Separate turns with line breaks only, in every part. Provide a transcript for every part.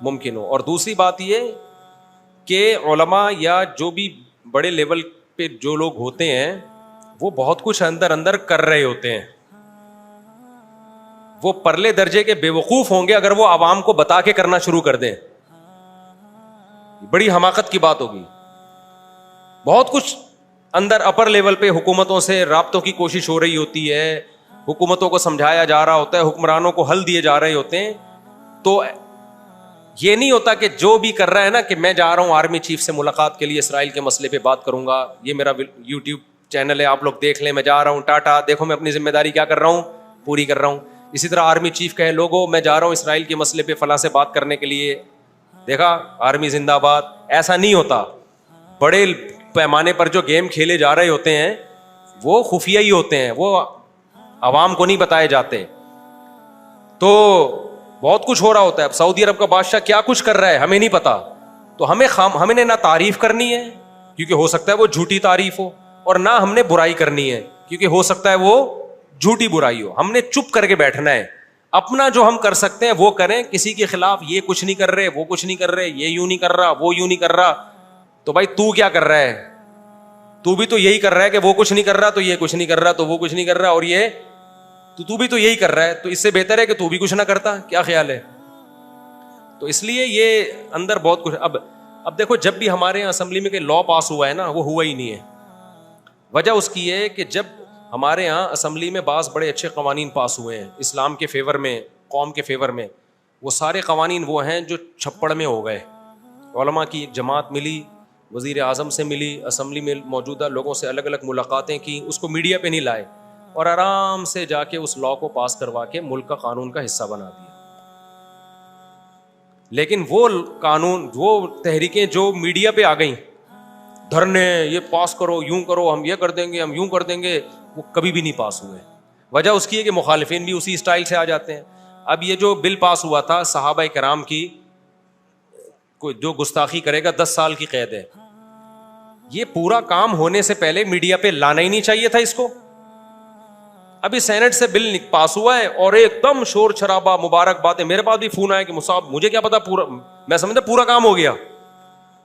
ممکن ہو. اور دوسری بات یہ کہ علماء یا جو بھی بڑے لیول پہ جو لوگ ہوتے ہیں وہ بہت کچھ اندر اندر کر رہے ہوتے ہیں, وہ پرلے درجے کے بے وقوف ہوں گے اگر وہ عوام کو بتا کے کرنا شروع کر دیں. بڑی حماقت کی بات ہوگی. بہت کچھ اندر اپر لیول پہ حکومتوں سے رابطوں کی کوشش ہو رہی ہوتی ہے, حکومتوں کو سمجھایا جا رہا ہوتا ہے, حکمرانوں کو حل دیے جا رہے ہوتے ہیں. تو یہ نہیں ہوتا کہ جو بھی کر رہا ہے نا کہ میں جا رہا ہوں آرمی چیف سے ملاقات کے لیے اسرائیل کے مسئلے پہ بات کروں گا, یہ میرا یوٹیوب چینل ہے, آپ لوگ دیکھ لیں, میں جا رہا ہوں, ٹاٹا, دیکھو میں اپنی ذمہ داری کیا کر رہا ہوں, پوری کر رہا ہوں. اسی طرح آرمی چیف کہے لوگوں میں جا رہا ہوں اسرائیل کے مسئلے پہ فلاں سے بات کرنے کے لیے, دیکھا آرمی زندہ باد. ایسا نہیں ہوتا. بڑے پیمانے پر جو گیم کھیلے جا رہے ہوتے ہیں وہ خفیہ ہی ہوتے ہیں, وہ عوام کو نہیں بتائے جاتے. تو بہت کچھ ہو رہا ہوتا ہے. اب سعودی عرب کا بادشاہ کیا کچھ کر رہا ہے ہمیں نہیں پتا, تو ہمیں نہ تعریف کرنی ہے کیونکہ ہو سکتا ہے وہ جھوٹی تعریف ہو, اور نہ ہم نے برائی کرنی ہے کیونکہ ہو سکتا ہے وہ جھوٹی برائی ہو. ہم نے چپ کر کے بیٹھنا ہے, اپنا جو ہم کر سکتے ہیں وہ کریں. کسی کے خلاف یہ کچھ نہیں کر رہے, وہ کچھ نہیں کر رہے, یہ یوں نہیں کر رہا, وہ یوں نہیں کر رہا, تو بھائی تو کیا کر رہا ہے؟ تو بھی تو یہی کر رہا ہے کہ وہ کچھ نہیں کر رہا, تو یہ کچھ نہیں کر رہا, تو وہ کچھ نہیں کر رہا, اور یہ تو بھی تو یہی کر رہا ہے. تو اس سے بہتر ہے کہ تو بھی کچھ نہ کرتا. کیا خیال ہے؟ تو اس لیے یہ اندر بہت کچھ. اب دیکھو جب بھی ہمارے یہاں اسمبلی میں کہ لا پاس ہوا ہے نا, وہ ہوا ہی نہیں ہے. وجہ اس کی ہے کہ جب ہمارے یہاں اسمبلی میں بعض بڑے اچھے قوانین پاس ہوئے ہیں اسلام کے فیور میں, قوم کے فیور میں, وہ سارے قوانین وہ ہیں جو چھپڑ میں ہو گئے. علماء کی ایک جماعت ملی, وزیر اعظم سے ملی, اسمبلی میں موجودہ لوگوں سے الگ الگ ملاقاتیں کی, اس کو میڈیا پہ نہیں لائے, اور آرام سے جا کے اس لا کو پاس کروا کے ملک کا قانون کا حصہ بنا دیا. لیکن وہ قانون, وہ تحریکیں جو میڈیا پہ آ گئیں, دھرنے, یہ پاس کرو, یوں کرو, ہم یہ کر دیں گے, ہم یوں کر دیں گے, وہ کبھی بھی نہیں پاس ہوئے. وجہ اس کی ہے کہ مخالفین بھی اسی اسٹائل سے آ جاتے ہیں. اب یہ جو بل پاس ہوا تھا صحابہ کرام کی کوئی جو گستاخی کرے گا 10 سال کی قید ہے, یہ پورا کام ہونے سے پہلے میڈیا پہ لانا ہی نہیں چاہیے تھا اس کو. ابھی سینٹ سے بل پاس ہوا ہے اور ایک دم شور شرابہ, مبارک باتیں. میرے پاس بھی فون آیا کہ مصعب مجھے کیا پتا, پورا میں سمجھتا پورا کام ہو گیا.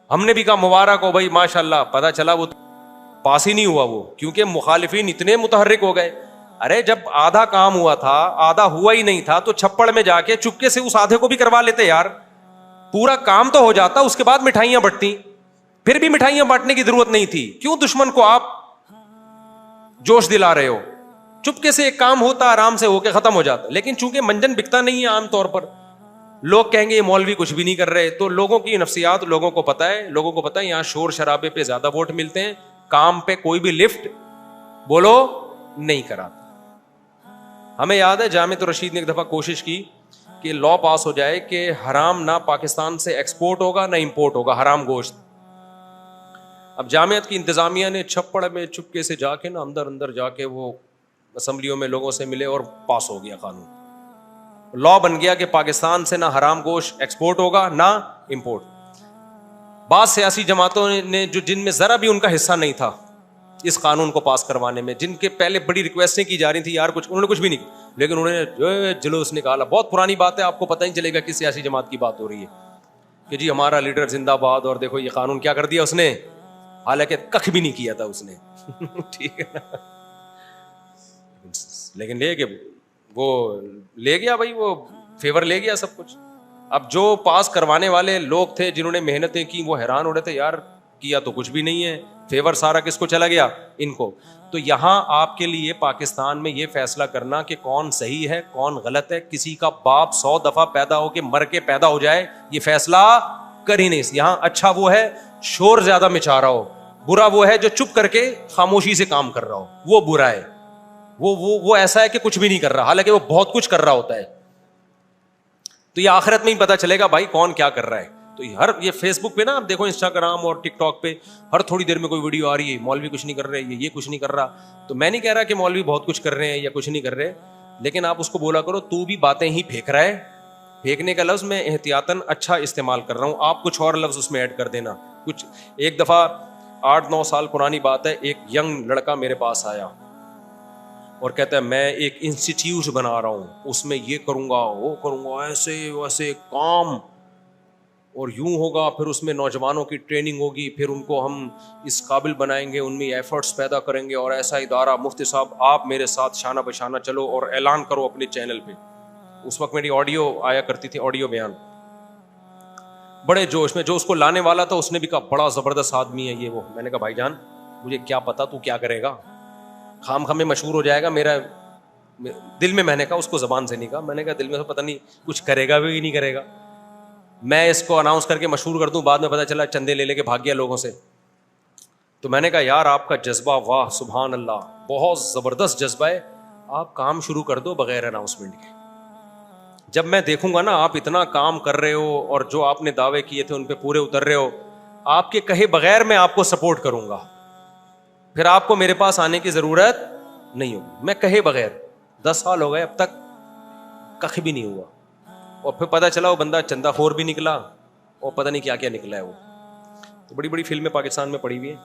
ہم نے بھی کہا مبارک ہو بھائی, ماشاء اللہ. پتا چلا وہ پاس ہی نہیں ہوا, وہ کیونکہ مخالفین اتنے متحرک ہو گئے. ارے جب آدھا کام ہوا تھا, آدھا ہوا ہی نہیں تھا, تو چھپڑ میں جا کے چپکے سے اس آدھے کو بھی کروا لیتے یار. پورا کام تو ہو جاتا, اس کے بعد مٹھائیاں بٹتی. پھر بھی مٹھائیاں بانٹنے کی ضرورت نہیں تھی. کیوں دشمن کو آپ جوش دلا رہے ہو؟ چپکے سے ایک کام ہوتا, آرام سے ہو کے ختم ہو جاتا. لیکن چونکہ منجن بکتا نہیں ہے عام طور پر, لوگ کہیں گے یہ مولوی کچھ بھی نہیں کر رہے, تو لوگوں کی نفسیات لوگوں کو پتا ہے. لوگوں کو پتا ہے یہاں شور شرابے پہ زیادہ ووٹ ملتے ہیں, کام پہ کوئی بھی لفٹ بولو نہیں کراتا. ہمیں یاد ہے جامعۃ الرشید نے ایک دفعہ کوشش کی کہ لا پاس ہو جائے کہ حرام نہ پاکستان سے ایکسپورٹ ہوگا نہ امپورٹ ہوگا, حرام گوشت. اب جامعت کی انتظامیہ نے چھپڑ میں چپکے سے جا کے نا اندر جا کے وہ اسمبلیوں میں لوگوں سے ملے اور پاس ہو گیا قانون. لا بن گیا کہ پاکستان سے نہ حرام گوشت ایکسپورٹ ہوگا نہ امپورٹ. بعض سیاسی جماعتوں نے جو جن میں ذرا بھی ان کا حصہ نہیں تھا اس قانون کو پاس کروانے میں, جن کے پہلے بڑی ریکویسٹیں کی جا رہی تھی یار کچھ, انہوں نے کچھ بھی نہیں, لیکن انہوں نے جلوس نکالا. بہت پرانی بات ہے, آپ کو پتہ نہیں چلے گا کس سیاسی جماعت کی بات ہو رہی ہے کہ جی ہمارا لیڈر زندہ باد, اور دیکھو یہ قانون کیا کر دیا اس نے, حالانکہ کخ بھی نہیں کیا تھا اس نے. ٹھیک ہے نا, لیکن لے کے وہ لے گیا بھائی, وہ فیور لے گیا سب کچھ. اب جو پاس کروانے والے لوگ تھے جنہوں نے محنتیں کی وہ حیران ہو رہے تھے, یار کیا تو کچھ بھی نہیں ہے, فیور سارا کس کو چلا گیا, ان کو. تو یہاں آپ کے لیے پاکستان میں یہ فیصلہ کرنا کہ کون صحیح ہے کون غلط ہے, کسی کا باپ 100 دفعہ پیدا ہو کے مر کے پیدا ہو جائے, یہ فیصلہ کر ہی نہیں. یہاں اچھا وہ ہے شور زیادہ مچا رہا ہو, برا وہ ہے جو چپ کر کے خاموشی سے کام کر رہا ہو, وہ برا ہے. وہ ایسا ہے کہ کچھ بھی نہیں کر رہا حالانکہ وہ بہت کچھ کر رہا ہوتا ہے. تو یہ آخرت میں ہی پتا چلے گا بھائی کون کیا کر رہا ہے. تو یہ فیس بک پہ نا آپ دیکھو, انسٹاگرام اور ٹک ٹاک پہ ہر تھوڑی دیر میں کوئی ویڈیو آ رہی ہے, مولوی کچھ نہیں کر رہے, یہ کچھ نہیں کر رہا. تو میں نہیں کہہ رہا کہ مولوی بہت کچھ کر رہے ہیں یا کچھ نہیں کر رہے, لیکن آپ اس کو بولا کرو تو بھی باتیں ہی پھینک رہا ہے. پھینکنے کا لفظ میں احتیاطاً اچھا استعمال کر رہا ہوں, آپ کچھ اور لفظ اس میں ایڈ کر دینا. کچھ ایک دفعہ 8-9 سال پرانی بات ہے, ایک ینگ لڑکا میرے پاس آیا اور کہتا ہے میں ایک انسٹیٹیوٹ بنا رہا ہوں, اس میں یہ کروں گا وہ کروں گا, ایسے ویسے کام اور یوں ہوگا, پھر اس میں نوجوانوں کی ٹریننگ ہوگی, پھر ان کو ہم اس قابل بنائیں گے, ان میں ایفرٹس پیدا کریں گے, اور ایسا ادارہ. مفتی صاحب آپ میرے ساتھ شانہ بشانہ چلو اور اعلان کرو اپنے چینل پہ. اس وقت میری آڈیو آیا کرتی تھی, آڈیو بیان, بڑے جوش میں. جو اس کو لانے والا تھا اس نے بھی کہا بڑا زبردست آدمی ہے یہ وہ. میں نے کہا بھائی جان مجھے کیا پتا تو کیا کرے گا, خام خام میں مشہور ہو جائے گا. میرا دل میں, میں نے کہا اس کو زبان سے نہیں کہا, میں نے کہا دل میں تو پتہ نہیں کچھ کرے گا بھی نہیں کرے گا. میں اس کو اناؤنس کر کے مشہور کر دوں, بعد میں پتہ چلا چندے لے کے بھاگ گیا لوگوں سے. تو میں نے کہا یار آپ کا جذبہ, واہ سبحان اللہ, بہت زبردست جذبہ ہے, آپ کام شروع کر دو بغیر اناؤنسمنٹ کے. جب میں دیکھوں گا نا آپ اتنا کام کر رہے ہو اور جو آپ نے دعوے کیے تھے ان پہ پورے اتر رہے ہو, آپ کے کہے بغیر میں آپ کو سپورٹ کروں گا, پھر آپ کو میرے پاس آنے کی ضرورت نہیں ہوگی. میں کہے بغیر 10 سال ہو گئے اب تک کخ بھی نہیں ہوا, اور پھر پتہ چلا وہ بندہ چندہ خور بھی نکلا, اور پتہ نہیں کیا کیا نکلا ہے وہ. تو بڑی بڑی فلمیں پاکستان میں پڑی ہوئی ہیں.